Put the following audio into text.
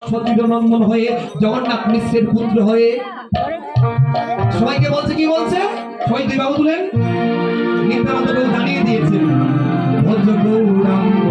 সতীর নন্দন হয়ে জগন্নাথ মিশ্রের পুত্র হয়ে সবাইকে বলছে, কি বলছে? সবাই দুই বাবু তুলেন। নিত্যানন্দ জানিয়ে দিয়েছেন ভদ্র গৌরাঙ্গ